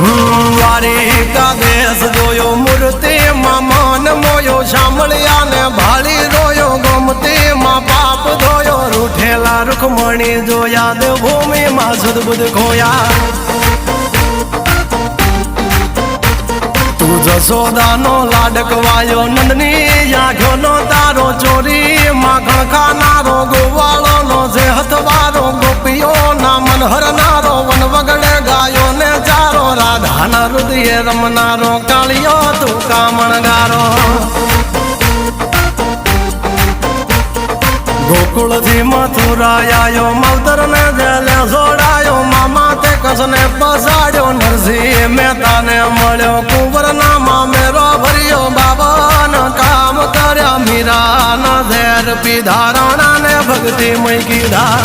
દ્વારિકા દેશ જોયો મૂર્તિમાં મન મોયો સાંભળ્યા ને ભાળી રોયો ગોમતીમાં પાપ ધોયો રૂઠેલા રૂખમણી જોયા દેવભૂમિમાં સદબુદ્ધ ખોયા તું જશોદાનો લાડકવાયો નંદની આંખોનો તારો ચોરી માખણ ખાનારો ગોવાળોનો જે હથવારો ગોપીઓના મન હરનારો વન વગડે ગાયો ને ચારો રાધાના હૃદયે રમનારો કાળિયો તું કામણગારો ગોકુળથી મથુરા આયો માવતર ને જેલે જોડાયો મામા તે કસને પસાડ્યો નરસિંહ મહેતાને મળ્યો કુંવરના મામેરો ભર્યો બાબાના કામ કર્યા મીરાના ઝેર પીધા રાણાને ભક્તિ મય કીધા